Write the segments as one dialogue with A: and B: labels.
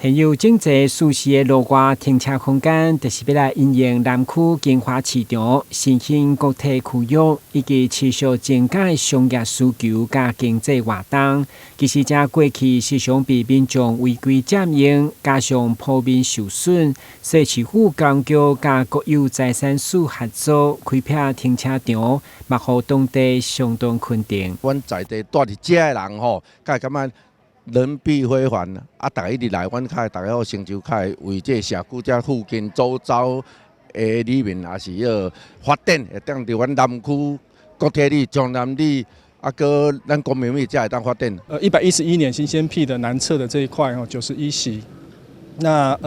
A: 还有经济舒适的路外停车空间，就是要来应用南区金华市场新兴国体区域以及持续增加的商业需求加经济活动。其实，这过去时常被民众违规占用，加上铺面受损，所以市府高局加国有财产署合作开辟停车场，嘛互当地相当肯定。
B: 阮在地住伫遮的人吼，甲感觉人比非凡啊！大家一直来，阮较大家好成就，较为这社区遮附近周遭的里面也是要发展，会当伫阮南区国体里、中南里，啊，搁咱公民里才会当发展。
C: 111年新鲜辟的南侧的这一块哦，91席。那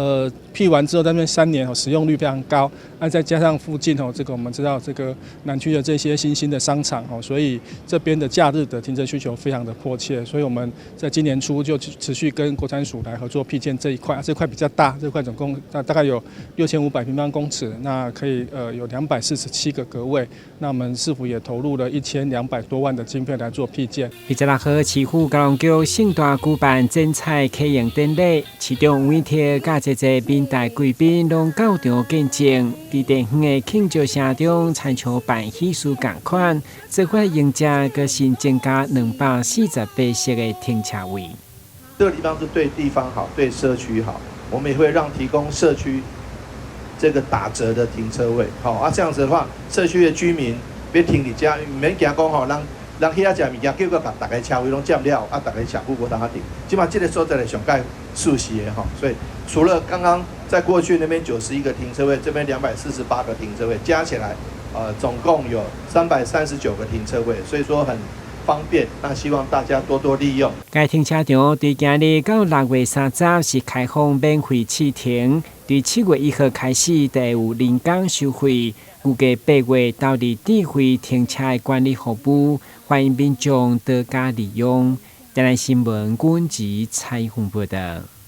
C: 辟完之后，在那边3年哦，使用率非常高。那再加上附近哦，这个我们知道这个南区的这些新兴的商场哦，所以这边的假日的停车需求非常的迫切。所以我们在今年初就持续跟国产署来合作辟建这一块，这块比较大，这块总共大概有6500平方公尺，那可以有247个格位。那我们市府也投入了1200多万的经费来做辟建。
A: 26号，市府高雄局盛大举办剪彩启用典礼，市长委贴甲一个民代贵宾拢到场见证。伫地方的庆祝声中，参像办喜事同款，这块用者个新增加248席的停车位。
D: 这个地方是对地方好，对社区好，我们也会提供社区这个打折的停车位，好啊，这样子的话，社区的居民别停你家，免惊讲吼，人遐食物件，结果把大家车位拢占了，啊，大家社区无当下停，起码这个所在的上盖熟悉的哈，所以除了刚刚在过去那边91个停车位，这边248个停车位，加起来，总共有339个停车位，所以说很方便。那希望大家多多利用。
A: 该停车场对今日到6月30是开放免费试停，对7月1号开始就有临港收费。预计8月到日智慧停车的管理服务，欢迎民众多加利用。台南新闻阮吉采访报道。